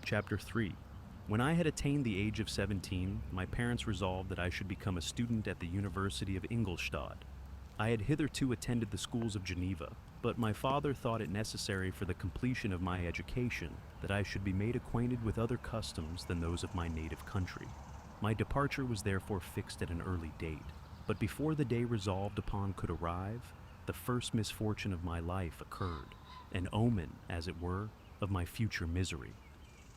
Chapter 3. When I had attained the age of 17, my parents resolved that I should become a student at the University of Ingolstadt. I had hitherto attended the schools of Geneva, but my father thought it necessary for the completion of my education that I should be made acquainted with other customs than those of my native country. My departure was therefore fixed at an early date, but before the day resolved upon could arrive, the first misfortune of my life occurred, an omen, as it were, of my future misery.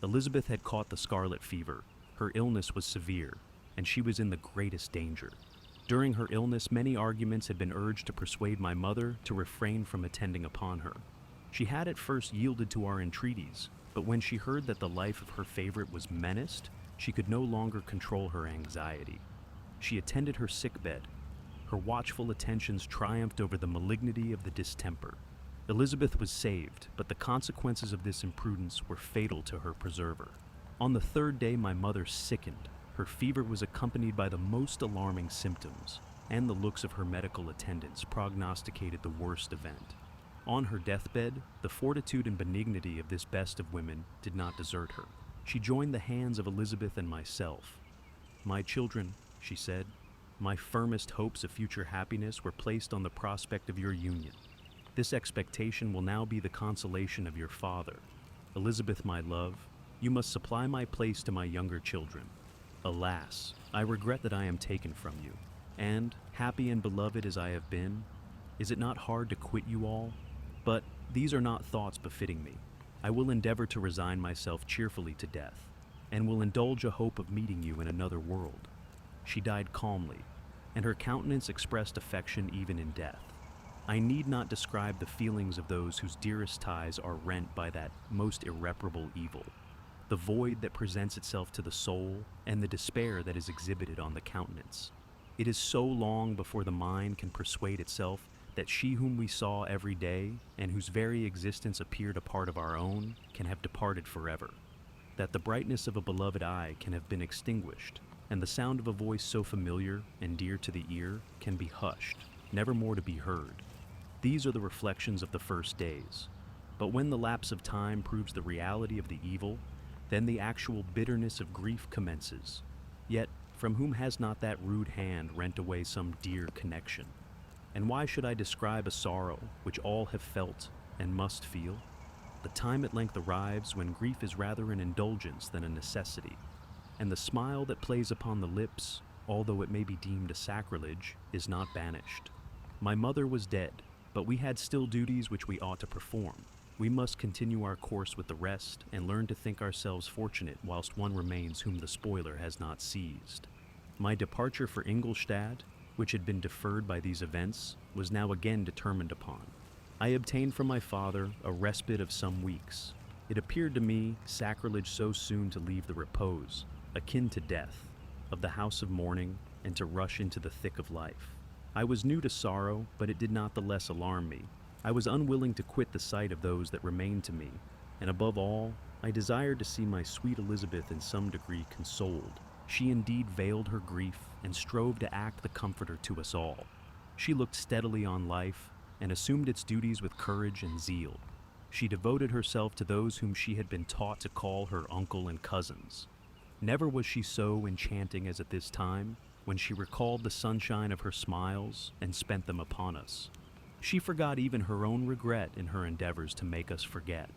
Elizabeth had caught the scarlet fever. Her illness was severe, and she was in the greatest danger. During her illness, many arguments had been urged to persuade my mother to refrain from attending upon her. She had at first yielded to our entreaties, but when she heard that the life of her favorite was menaced, she could no longer control her anxiety. She attended her sickbed. Her watchful attentions triumphed over the malignity of the distemper. Elizabeth was saved, but the consequences of this imprudence were fatal to her preserver. On the third day, my mother sickened. Her fever was accompanied by the most alarming symptoms, and the looks of her medical attendants prognosticated the worst event. On her deathbed, the fortitude and benignity of this best of women did not desert her. She joined the hands of Elizabeth and myself. "My children," she said, "my firmest hopes of future happiness were placed on the prospect of your union. This expectation will now be the consolation of your father. Elizabeth, my love, you must supply my place to my younger children. Alas, I regret that I am taken from you, and, happy and beloved as I have been, is it not hard to quit you all? But these are not thoughts befitting me. I will endeavor to resign myself cheerfully to death, and will indulge a hope of meeting you in another world." She died calmly, and her countenance expressed affection even in death. I need not describe the feelings of those whose dearest ties are rent by that most irreparable evil, the void that presents itself to the soul, and the despair that is exhibited on the countenance. It is so long before the mind can persuade itself that she whom we saw every day, and whose very existence appeared a part of our own, can have departed forever, that the brightness of a beloved eye can have been extinguished, and the sound of a voice so familiar and dear to the ear can be hushed, never more to be heard. These are the reflections of the first days. But when the lapse of time proves the reality of the evil, then the actual bitterness of grief commences. Yet, from whom has not that rude hand rent away some dear connection? And why should I describe a sorrow which all have felt and must feel? The time at length arrives when grief is rather an indulgence than a necessity, and the smile that plays upon the lips, although it may be deemed a sacrilege, is not banished. My mother was dead, but we had still duties which we ought to perform. We must continue our course with the rest, and learn to think ourselves fortunate whilst one remains whom the spoiler has not seized. My departure for Ingolstadt, which had been deferred by these events, was now again determined upon. I obtained from my father a respite of some weeks. It appeared to me sacrilege so soon to leave the repose, akin to death, of the house of mourning, and to rush into the thick of life. I was new to sorrow, but it did not the less alarm me. I was unwilling to quit the sight of those that remained to me, and above all, I desired to see my sweet Elizabeth in some degree consoled. She indeed veiled her grief and strove to act the comforter to us all. She looked steadily on life and assumed its duties with courage and zeal. She devoted herself to those whom she had been taught to call her uncle and cousins. Never was she so enchanting as at this time, when she recalled the sunshine of her smiles and spent them upon us. She forgot even her own regret in her endeavors to make us forget.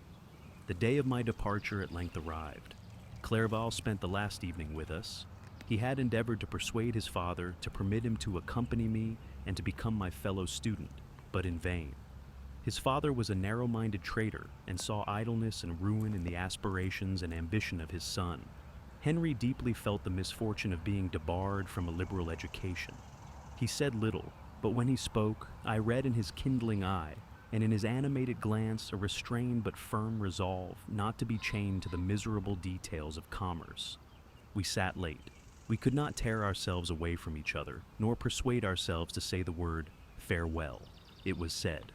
The day of my departure at length arrived. Clerval spent the last evening with us. He had endeavored to persuade his father to permit him to accompany me and to become my fellow student, but in vain. His father was a narrow-minded traitor and saw idleness and ruin in the aspirations and ambition of his son. Henry deeply felt the misfortune of being debarred from a liberal education. He said little, but when he spoke, I read in his kindling eye and in his animated glance a restrained but firm resolve not to be chained to the miserable details of commerce. We sat late. We could not tear ourselves away from each other, nor persuade ourselves to say the word farewell. It was said,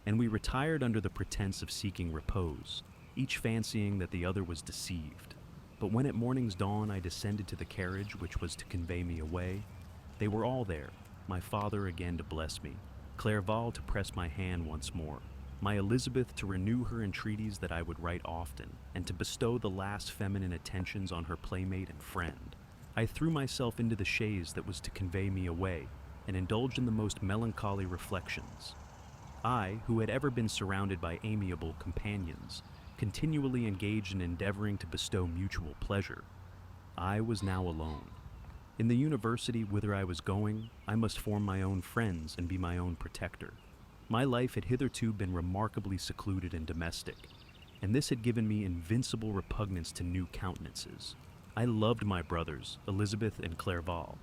and we retired under the pretense of seeking repose, each fancying that the other was deceived. But when at morning's dawn I descended to the carriage which was to convey me away, they were all there, my father again to bless me, Clerval to press my hand once more, my Elizabeth to renew her entreaties that I would write often, and to bestow the last feminine attentions on her playmate and friend. I threw myself into the chaise that was to convey me away, and indulged in the most melancholy reflections. I, who had ever been surrounded by amiable companions, continually engaged in endeavoring to bestow mutual pleasure, I was now alone. In the university whither I was going, I must form my own friends and be my own protector. My life had hitherto been remarkably secluded and domestic, and this had given me invincible repugnance to new countenances. I loved my brothers, Elizabeth and Clerval.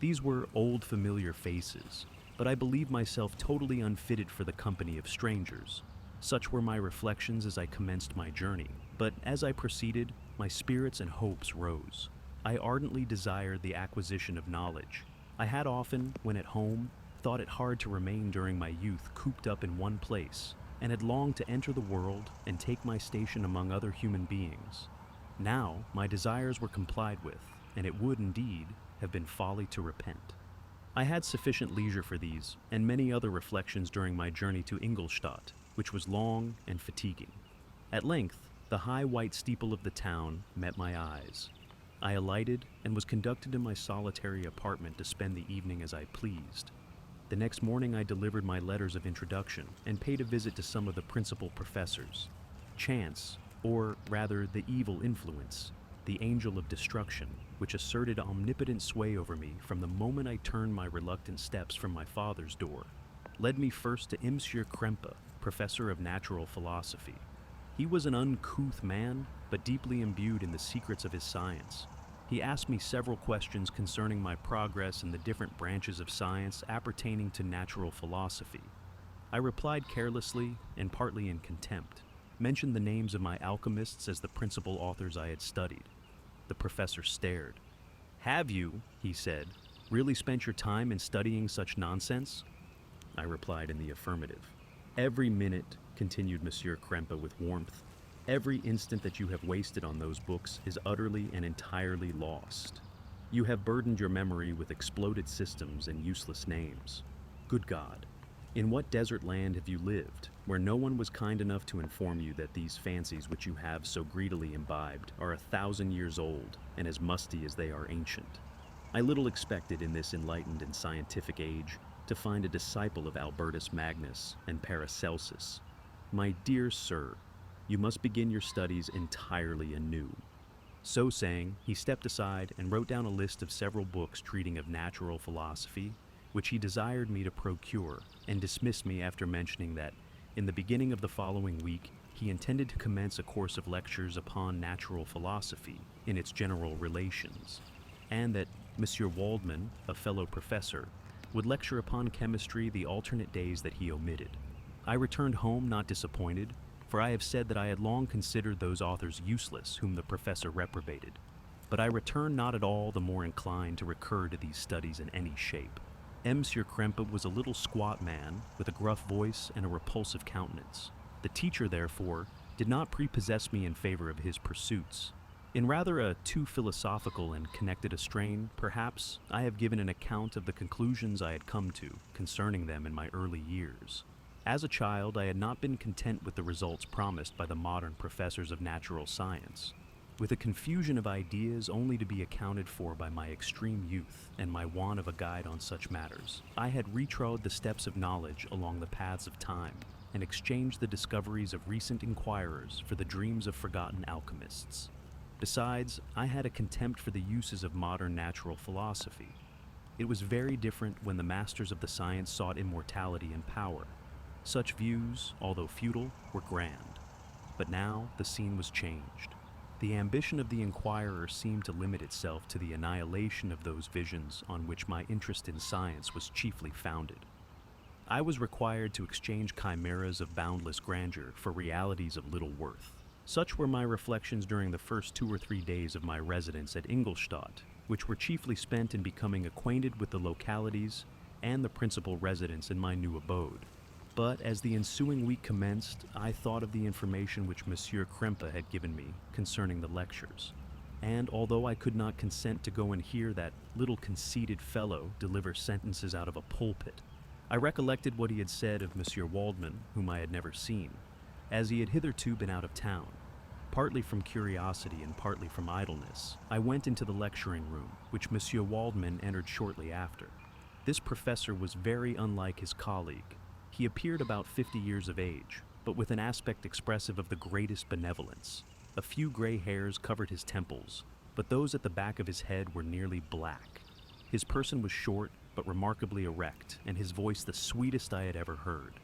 These were old familiar faces, but I believed myself totally unfitted for the company of strangers. Such were my reflections as I commenced my journey, but as I proceeded, my spirits and hopes rose. I ardently desired the acquisition of knowledge. I had often, when at home, thought it hard to remain during my youth cooped up in one place, and had longed to enter the world and take my station among other human beings. Now, my desires were complied with, and it would, indeed, have been folly to repent. I had sufficient leisure for these, and many other reflections during my journey to Ingolstadt, which was long and fatiguing. At length, the high white steeple of the town met my eyes. I alighted and was conducted to my solitary apartment to spend the evening as I pleased. The next morning I delivered my letters of introduction and paid a visit to some of the principal professors. Chance, or rather the evil influence, the angel of destruction, which asserted omnipotent sway over me from the moment I turned my reluctant steps from my father's door, led me first to Monsieur Krempe, professor of natural philosophy. He was an uncouth man, but deeply imbued in the secrets of his science. He asked me several questions concerning my progress in the different branches of science appertaining to natural philosophy. I replied carelessly and partly in contempt, mentioned the names of my alchemists as the principal authors I had studied. The professor stared. "Have you," he said, "really spent your time in studying such nonsense?" I replied in the affirmative. "Every minute," continued Monsieur Krempe with warmth, "every instant that you have wasted on those books is utterly and entirely lost. You have burdened your memory with exploded systems and useless names. Good God, in what desert land have you lived, where no one was kind enough to inform you that these fancies which you have so greedily imbibed are 1,000 years old and as musty as they are ancient? I little expected in this enlightened and scientific age to find a disciple of Albertus Magnus and Paracelsus. My dear sir, you must begin your studies entirely anew." So saying, he stepped aside and wrote down a list of several books treating of natural philosophy, which he desired me to procure, and dismissed me after mentioning that, in the beginning of the following week, he intended to commence a course of lectures upon natural philosophy in its general relations, and that Monsieur Waldman, a fellow professor, would lecture upon chemistry the alternate days that he omitted. I returned home not disappointed, for I have said that I had long considered those authors useless whom the professor reprobated. But I returned not at all the more inclined to recur to these studies in any shape. Monsieur Krempe was a little squat man with a gruff voice and a repulsive countenance. The teacher, therefore, did not prepossess me in favor of his pursuits. In rather a too philosophical and connected a strain, perhaps, I have given an account of the conclusions I had come to concerning them in my early years. As a child, I had not been content with the results promised by the modern professors of natural science. With a confusion of ideas only to be accounted for by my extreme youth and my want of a guide on such matters, I had retrod the steps of knowledge along the paths of time, and exchanged the discoveries of recent inquirers for the dreams of forgotten alchemists. Besides, I had a contempt for the uses of modern natural philosophy. It was very different when the masters of the science sought immortality and power. Such views, although futile, were grand. But now the scene was changed. The ambition of the inquirer seemed to limit itself to the annihilation of those visions on which my interest in science was chiefly founded. I was required to exchange chimeras of boundless grandeur for realities of little worth. Such were my reflections during the first 2 or 3 days of my residence at Ingolstadt, which were chiefly spent in becoming acquainted with the localities and the principal residents in my new abode. But as the ensuing week commenced, I thought of the information which Monsieur Krempe had given me concerning the lectures, and although I could not consent to go and hear that little conceited fellow deliver sentences out of a pulpit, I recollected what he had said of Monsieur Waldman, whom I had never seen, as he had hitherto been out of town. Partly from curiosity and partly from idleness, I went into the lecturing room, which Monsieur Waldman entered shortly after. This professor was very unlike his colleague. He appeared about 50 years of age, but with an aspect expressive of the greatest benevolence. A few gray hairs covered his temples, but those at the back of his head were nearly black. His person was short, but remarkably erect, and his voice the sweetest I had ever heard.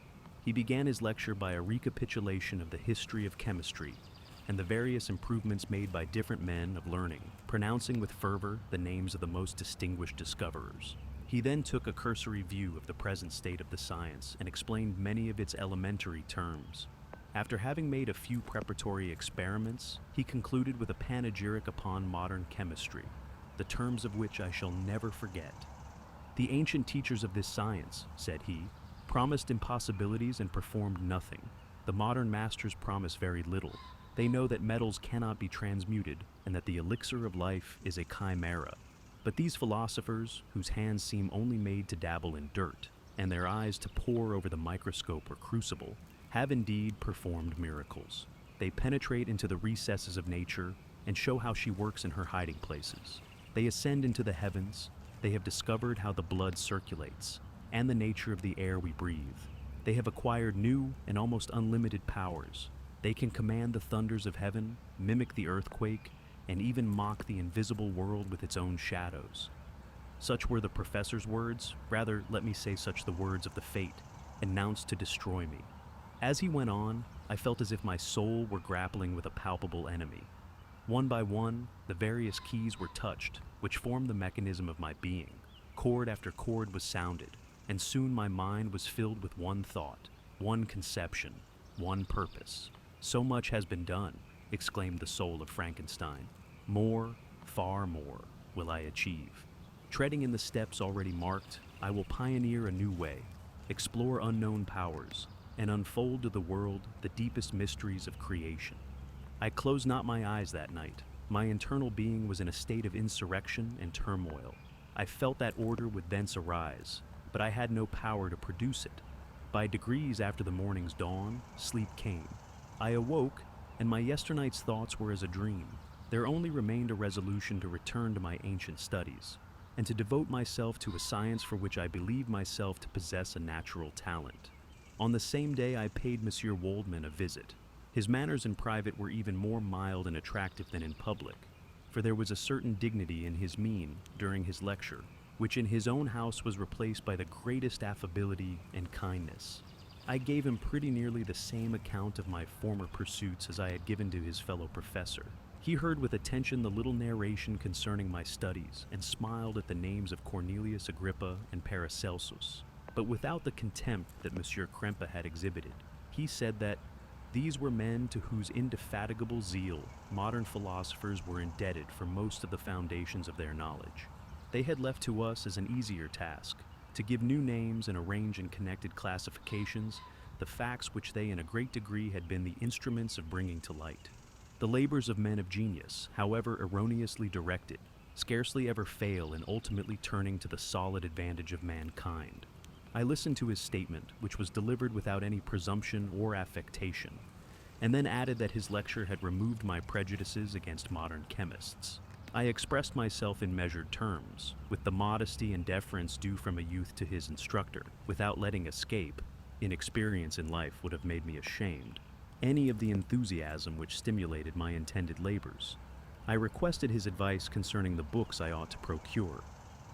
He began his lecture by a recapitulation of the history of chemistry and the various improvements made by different men of learning, pronouncing with fervor the names of the most distinguished discoverers. He then took a cursory view of the present state of the science and explained many of its elementary terms. After having made a few preparatory experiments, he concluded with a panegyric upon modern chemistry, the terms of which I shall never forget. "The ancient teachers of this science," said he, "promised impossibilities and performed nothing. The modern masters promise very little. They know that metals cannot be transmuted and that the elixir of life is a chimera. But these philosophers, whose hands seem only made to dabble in dirt, and their eyes to pore over the microscope or crucible, have indeed performed miracles. They penetrate into the recesses of nature and show how she works in her hiding places. They ascend into the heavens. They have discovered how the blood circulates and the nature of the air we breathe. They have acquired new and almost unlimited powers. They can command the thunders of heaven, mimic the earthquake, and even mock the invisible world with its own shadows." Such were the professor's words, rather, let me say such the words of the fate, announced to destroy me. As he went on, I felt as if my soul were grappling with a palpable enemy. One by one, the various keys were touched, which formed the mechanism of my being. Chord after chord was sounded, and soon my mind was filled with one thought, one conception, one purpose. "So much has been done," exclaimed the soul of Frankenstein. "More, far more, will I achieve. Treading in the steps already marked, I will pioneer a new way, explore unknown powers, and unfold to the world the deepest mysteries of creation." I closed not my eyes that night. My internal being was in a state of insurrection and turmoil. I felt that order would thence arise, but I had no power to produce it. By degrees after the morning's dawn, sleep came. I awoke, and my yesternight's thoughts were as a dream. There only remained a resolution to return to my ancient studies, and to devote myself to a science for which I believed myself to possess a natural talent. On the same day I paid Monsieur Waldman a visit. His manners in private were even more mild and attractive than in public, for there was a certain dignity in his mien during his lecture, which in his own house was replaced by the greatest affability and kindness. I gave him pretty nearly the same account of my former pursuits as I had given to his fellow professor. He heard with attention the little narration concerning my studies and smiled at the names of Cornelius Agrippa and Paracelsus, but without the contempt that Monsieur Krempe had exhibited. He said that these were men to whose indefatigable zeal modern philosophers were indebted for most of the foundations of their knowledge. They had left to us as an easier task, to give new names and arrange in connected classifications the facts which they in a great degree had been the instruments of bringing to light. The labors of men of genius, however erroneously directed, scarcely ever fail in ultimately turning to the solid advantage of mankind. I listened to his statement, which was delivered without any presumption or affectation, and then added that his lecture had removed my prejudices against modern chemists. I expressed myself in measured terms, with the modesty and deference due from a youth to his instructor, without letting escape, inexperience in life would have made me ashamed, any of the enthusiasm which stimulated my intended labors. I requested his advice concerning the books I ought to procure.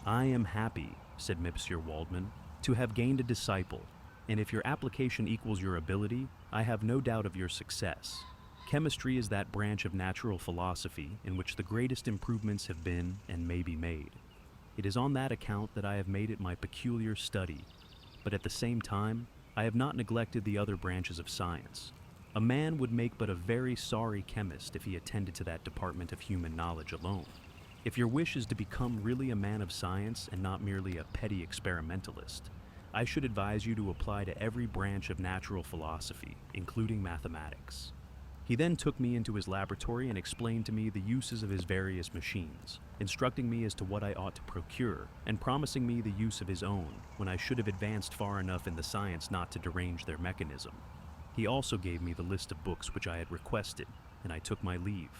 "I am happy," said Monsieur Waldman, "to have gained a disciple, and if your application equals your ability, I have no doubt of your success. Chemistry is that branch of natural philosophy in which the greatest improvements have been and may be made. It is on that account that I have made it my peculiar study, but at the same time, I have not neglected the other branches of science. A man would make but a very sorry chemist if he attended to that department of human knowledge alone. If your wish is to become really a man of science and not merely a petty experimentalist, I should advise you to apply to every branch of natural philosophy, including mathematics." He then took me into his laboratory and explained to me the uses of his various machines, instructing me as to what I ought to procure, and promising me the use of his own when I should have advanced far enough in the science not to derange their mechanism. He also gave me the list of books which I had requested, and I took my leave.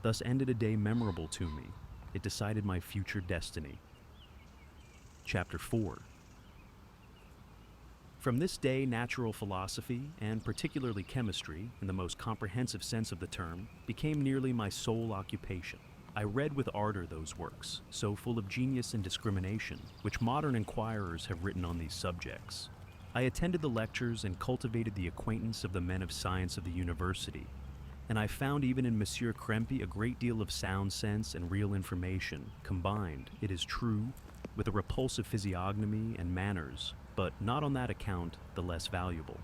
Thus ended a day memorable to me. It decided my future destiny. Chapter 4. From this day, natural philosophy, and particularly chemistry, in the most comprehensive sense of the term, became nearly my sole occupation. I read with ardor those works, so full of genius and discrimination, which modern inquirers have written on these subjects. I attended the lectures and cultivated the acquaintance of the men of science of the university, and I found even in Monsieur Krempe a great deal of sound sense and real information, combined, it is true, with a repulsive physiognomy and manners, but not on that account the less valuable.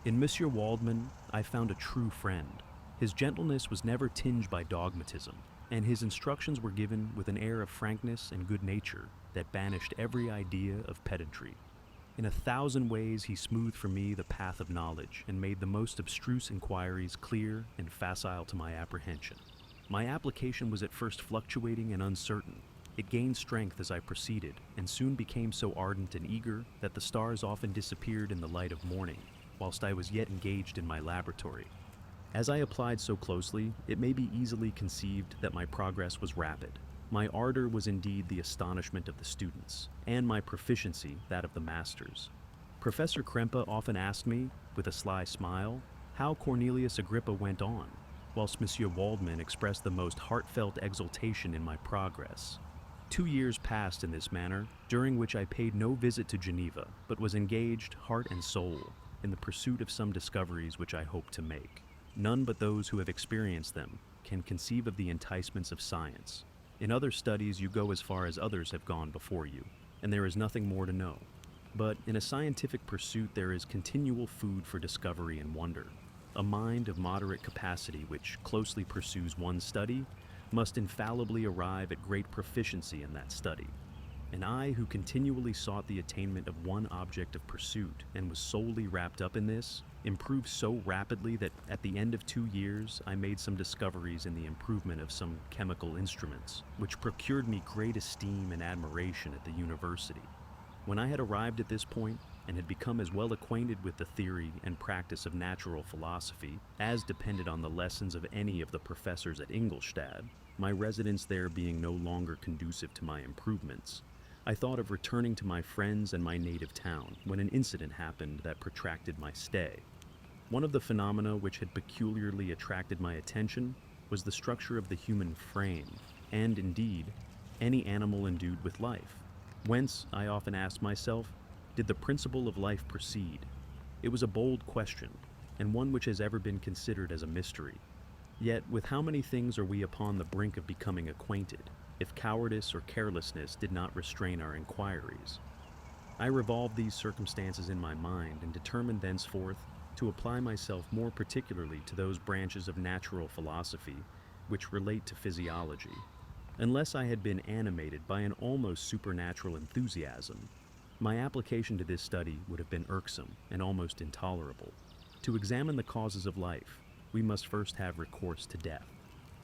In Monsieur Waldman, I found a true friend. His gentleness was never tinged by dogmatism, and his instructions were given with an air of frankness and good nature that banished every idea of pedantry. In 1,000 ways he smoothed for me the path of knowledge and made the most abstruse inquiries clear and facile to my apprehension. My application was at first fluctuating and uncertain. It gained strength as I proceeded, and soon became so ardent and eager that the stars often disappeared in the light of morning, whilst I was yet engaged in my laboratory. As I applied so closely, it may be easily conceived that my progress was rapid. My ardor was indeed the astonishment of the students, and my proficiency that of the masters. Professor Krempe often asked me, with a sly smile, how Cornelius Agrippa went on, whilst Monsieur Waldman expressed the most heartfelt exultation in my progress. 2 years passed in this manner, during which I paid no visit to Geneva, but was engaged, heart and soul, in the pursuit of some discoveries which I hoped to make. None but those who have experienced them can conceive of the enticements of science. In other studies you go as far as others have gone before you, and there is nothing more to know. But in a scientific pursuit there is continual food for discovery and wonder. A mind of moderate capacity which closely pursues one study must infallibly arrive at great proficiency in that study. And I, who continually sought the attainment of one object of pursuit and was solely wrapped up in this, improved so rapidly that at the end of 2 years I made some discoveries in the improvement of some chemical instruments, which procured me great esteem and admiration at the university. When I had arrived at this point, and had become as well acquainted with the theory and practice of natural philosophy as depended on the lessons of any of the professors at Ingolstadt, my residence there being no longer conducive to my improvements, I thought of returning to my friends and my native town when an incident happened that protracted my stay. One of the phenomena which had peculiarly attracted my attention was the structure of the human frame, and indeed, any animal endued with life. Whence, I often asked myself, did the principle of life proceed? It was a bold question, and one which has ever been considered as a mystery. Yet, with how many things are we upon the brink of becoming acquainted, if cowardice or carelessness did not restrain our inquiries? I revolved these circumstances in my mind and determined thenceforth to apply myself more particularly to those branches of natural philosophy which relate to physiology. Unless I had been animated by an almost supernatural enthusiasm, my application to this study would have been irksome and almost intolerable. To examine the causes of life, we must first have recourse to death.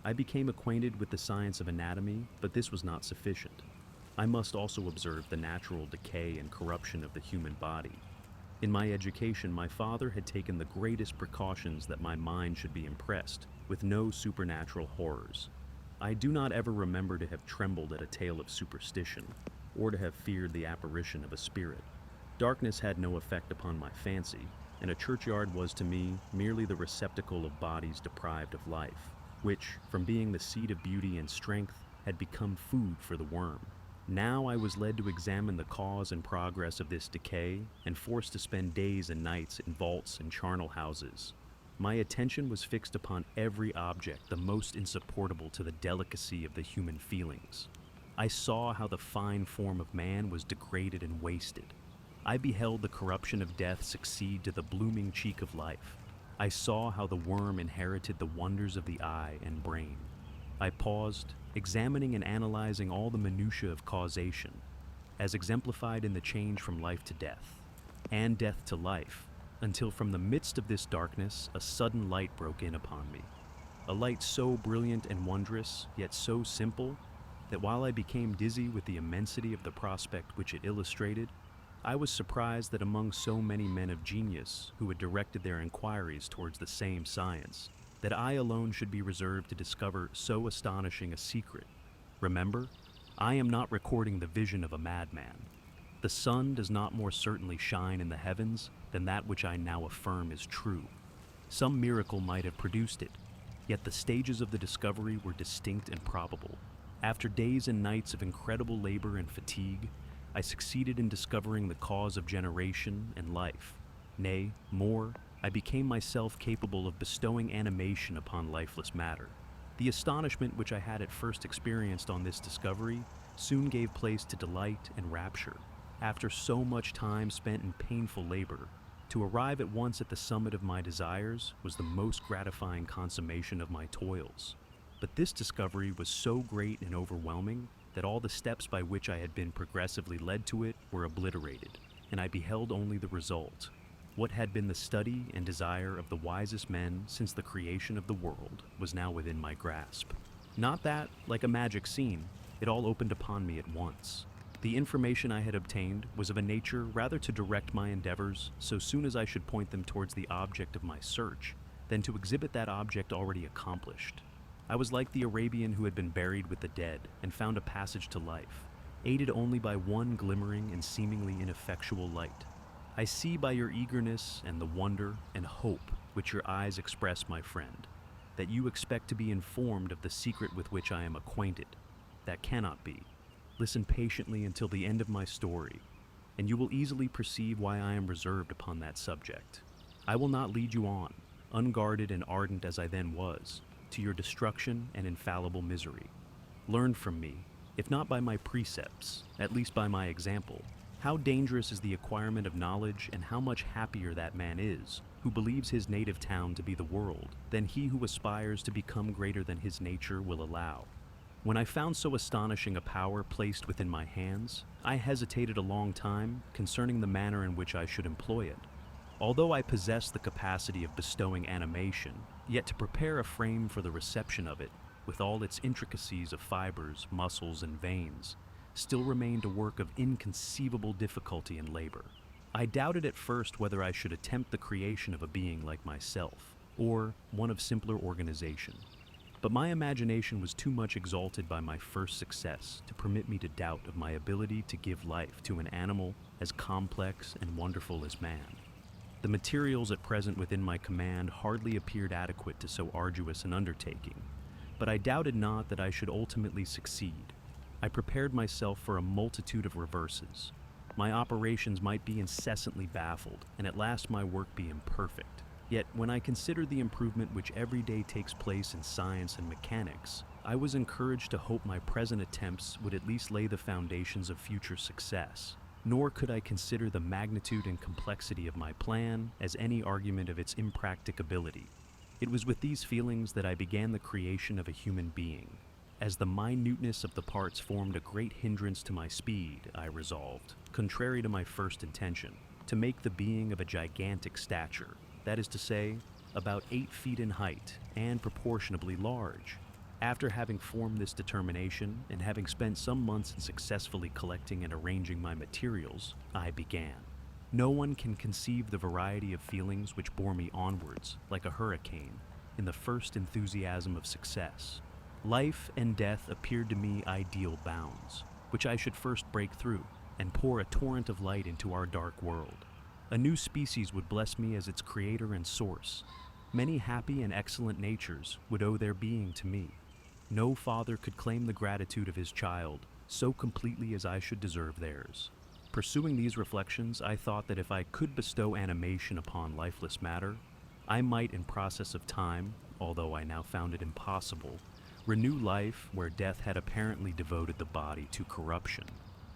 I became acquainted with the science of anatomy, but this was not sufficient. I must also observe the natural decay and corruption of the human body. In my education, my father had taken the greatest precautions that my mind should be impressed with no supernatural horrors. I do not ever remember to have trembled at a tale of superstition, or to have feared the apparition of a spirit. Darkness had no effect upon my fancy, and a churchyard was to me merely the receptacle of bodies deprived of life, which, from being the seat of beauty and strength, had become food for the worm. Now I was led to examine the cause and progress of this decay, and forced to spend days and nights in vaults and charnel houses. My attention was fixed upon every object the most insupportable to the delicacy of the human feelings. I saw how the fine form of man was degraded and wasted. I beheld the corruption of death succeed to the blooming cheek of life. I saw how the worm inherited the wonders of the eye and brain. I paused, examining and analyzing all the minutiae of causation, as exemplified in the change from life to death, and death to life, until from the midst of this darkness a sudden light broke in upon me. A light so brilliant and wondrous, yet so simple, that while I became dizzy with the immensity of the prospect which it illustrated, I was surprised that among so many men of genius who had directed their inquiries towards the same science, that I alone should be reserved to discover so astonishing a secret. Remember, I am not recording the vision of a madman. The sun does not more certainly shine in the heavens than that which I now affirm is true. Some miracle might have produced it, yet the stages of the discovery were distinct and probable. After days and nights of incredible labor and fatigue, I succeeded in discovering the cause of generation and life. Nay, more, I became myself capable of bestowing animation upon lifeless matter. The astonishment which I had at first experienced on this discovery soon gave place to delight and rapture. After so much time spent in painful labor, to arrive at once at the summit of my desires was the most gratifying consummation of my toils. But this discovery was so great and overwhelming that all the steps by which I had been progressively led to it were obliterated, and I beheld only the result. What had been the study and desire of the wisest men since the creation of the world was now within my grasp. Not that, like a magic scene, it all opened upon me at once. The information I had obtained was of a nature rather to direct my endeavors so soon as I should point them towards the object of my search, than to exhibit that object already accomplished. I was like the Arabian who had been buried with the dead and found a passage to life, aided only by one glimmering and seemingly ineffectual light. I see by your eagerness and the wonder and hope which your eyes express, my friend, that you expect to be informed of the secret with which I am acquainted. That cannot be. Listen patiently until the end of my story, and you will easily perceive why I am reserved upon that subject. I will not lead you on, unguarded and ardent as I then was, to your destruction and infallible misery. Learn from me, if not by my precepts, at least by my example, how dangerous is the acquirement of knowledge and how much happier that man is who believes his native town to be the world than he who aspires to become greater than his nature will allow. When I found so astonishing a power placed within my hands, I hesitated a long time concerning the manner in which I should employ it. Although I possessed the capacity of bestowing animation, yet to prepare a frame for the reception of it, with all its intricacies of fibers, muscles, and veins, still remained a work of inconceivable difficulty and labor. I doubted at first whether I should attempt the creation of a being like myself, or one of simpler organization. But my imagination was too much exalted by my first success to permit me to doubt of my ability to give life to an animal as complex and wonderful as man. The materials at present within my command hardly appeared adequate to so arduous an undertaking, but I doubted not that I should ultimately succeed. I prepared myself for a multitude of reverses. My operations might be incessantly baffled, and at last my work be imperfect. Yet, when I considered the improvement which every day takes place in science and mechanics, I was encouraged to hope my present attempts would at least lay the foundations of future success. Nor could I consider the magnitude and complexity of my plan as any argument of its impracticability. It was with these feelings that I began the creation of a human being. As the minuteness of the parts formed a great hindrance to my speed, I resolved, contrary to my first intention, to make the being of a gigantic stature, that is to say, about 8 feet in height and proportionably large. After having formed this determination, and having spent some months in successfully collecting and arranging my materials, I began. No one can conceive the variety of feelings which bore me onwards, like a hurricane, in the first enthusiasm of success. Life and death appeared to me ideal bounds, which I should first break through, and pour a torrent of light into our dark world. A new species would bless me as its creator and source. Many happy and excellent natures would owe their being to me. No father could claim the gratitude of his child so completely as I should deserve theirs. Pursuing these reflections, I thought that if I could bestow animation upon lifeless matter, I might in process of time, although I now found it impossible, renew life where death had apparently devoted the body to corruption.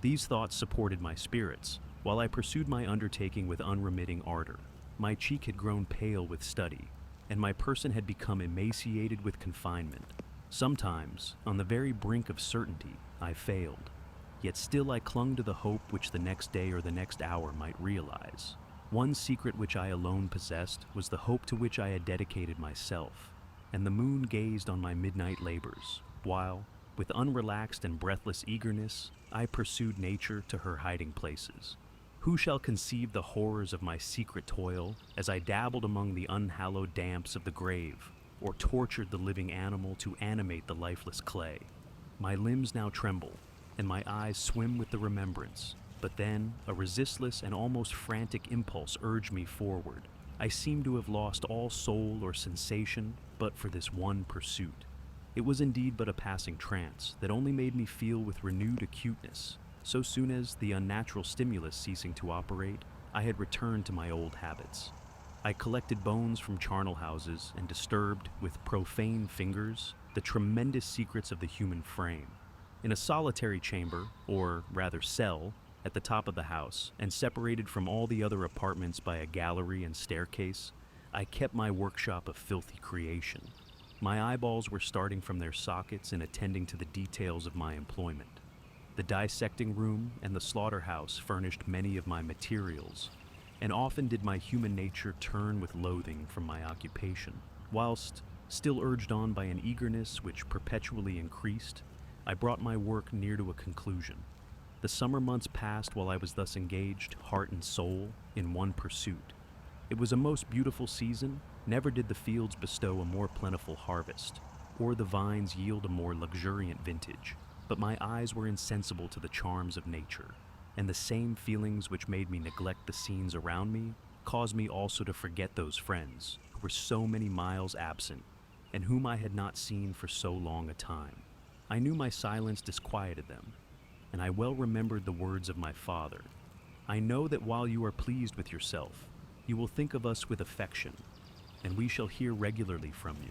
These thoughts supported my spirits, while I pursued my undertaking with unremitting ardor. My cheek had grown pale with study, and my person had become emaciated with confinement. Sometimes, on the very brink of certainty, I failed, yet still I clung to the hope which the next day or the next hour might realize. One secret which I alone possessed was the hope to which I had dedicated myself, and the moon gazed on my midnight labors, while, with unrelaxed and breathless eagerness, I pursued nature to her hiding places. Who shall conceive the horrors of my secret toil as I dabbled among the unhallowed damps of the grave, or tortured the living animal to animate the lifeless clay? My limbs now tremble, and my eyes swim with the remembrance, but then a resistless and almost frantic impulse urged me forward. I seemed to have lost all soul or sensation but for this one pursuit. It was indeed but a passing trance that only made me feel with renewed acuteness. So soon as, the unnatural stimulus ceasing to operate, I had returned to my old habits. I collected bones from charnel houses and disturbed, with profane fingers, the tremendous secrets of the human frame. In a solitary chamber, or rather cell, at the top of the house, and separated from all the other apartments by a gallery and staircase, I kept my workshop of filthy creation. My eyeballs were starting from their sockets and attending to the details of my employment. The dissecting room and the slaughterhouse furnished many of my materials, and often did my human nature turn with loathing from my occupation. Whilst, still urged on by an eagerness which perpetually increased, I brought my work near to a conclusion. The summer months passed while I was thus engaged, heart and soul, in one pursuit. It was a most beautiful season. Never did the fields bestow a more plentiful harvest, or the vines yield a more luxuriant vintage. But my eyes were insensible to the charms of nature, and the same feelings which made me neglect the scenes around me caused me also to forget those friends who were so many miles absent, and whom I had not seen for so long a time. I knew my silence disquieted them, and I well remembered the words of my father. I know that while you are pleased with yourself, you will think of us with affection, and we shall hear regularly from you.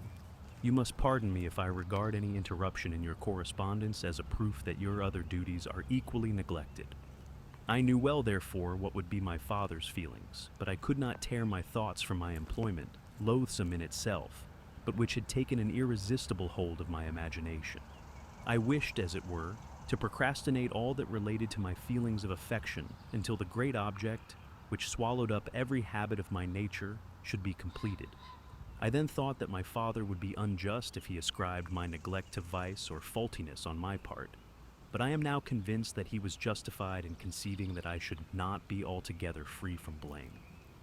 You must pardon me if I regard any interruption in your correspondence as a proof that your other duties are equally neglected. I knew well, therefore, what would be my father's feelings, but I could not tear my thoughts from my employment, loathsome in itself, but which had taken an irresistible hold of my imagination. I wished, as it were, to procrastinate all that related to my feelings of affection until the great object, which swallowed up every habit of my nature, should be completed. I then thought that my father would be unjust if he ascribed my neglect to vice or faultiness on my part, but I am now convinced that he was justified in conceiving that I should not be altogether free from blame.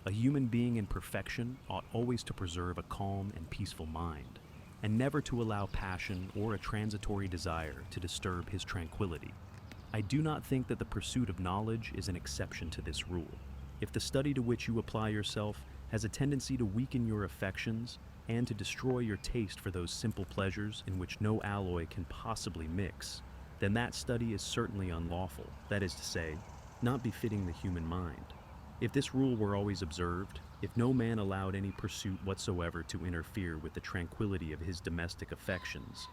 A human being in perfection ought always to preserve a calm and peaceful mind, and never to allow passion or a transitory desire to disturb his tranquility. I do not think that the pursuit of knowledge is an exception to this rule. If the study to which you apply yourself has a tendency to weaken your affections and to destroy your taste for those simple pleasures in which no alloy can possibly mix, then that study is certainly unlawful, that is to say, not befitting the human mind. If this rule were always observed, if no man allowed any pursuit whatsoever to interfere with the tranquility of his domestic affections,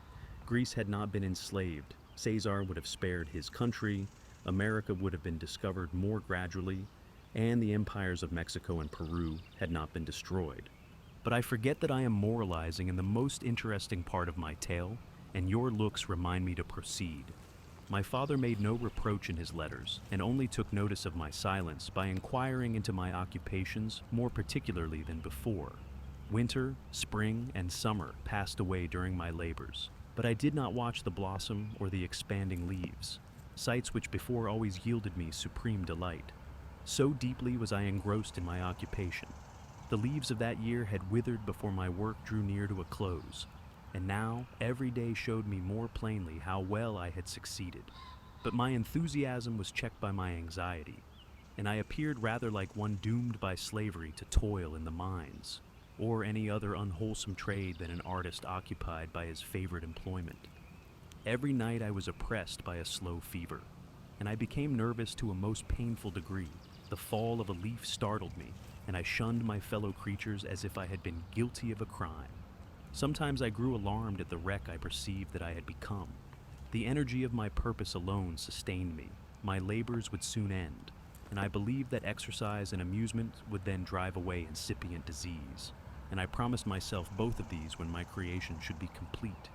Greece had not been enslaved, Caesar would have spared his country, America would have been discovered more gradually, and the empires of Mexico and Peru had not been destroyed. But I forget that I am moralizing in the most interesting part of my tale, and your looks remind me to proceed. My father made no reproach in his letters, and only took notice of my silence by inquiring into my occupations more particularly than before. Winter, spring, and summer passed away during my labors, but I did not watch the blossom or the expanding leaves, sights which before always yielded me supreme delight. So deeply was I engrossed in my occupation. The leaves of that year had withered before my work drew near to a close, and now every day showed me more plainly how well I had succeeded. But my enthusiasm was checked by my anxiety, and I appeared rather like one doomed by slavery to toil in the mines, or any other unwholesome trade than an artist occupied by his favorite employment. Every night I was oppressed by a slow fever, and I became nervous to a most painful degree. The fall of a leaf startled me, and I shunned my fellow creatures as if I had been guilty of a crime. Sometimes I grew alarmed at the wreck I perceived that I had become. The energy of my purpose alone sustained me. My labors would soon end, and I believed that exercise and amusement would then drive away incipient disease, and I promised myself both of these when my creation should be complete.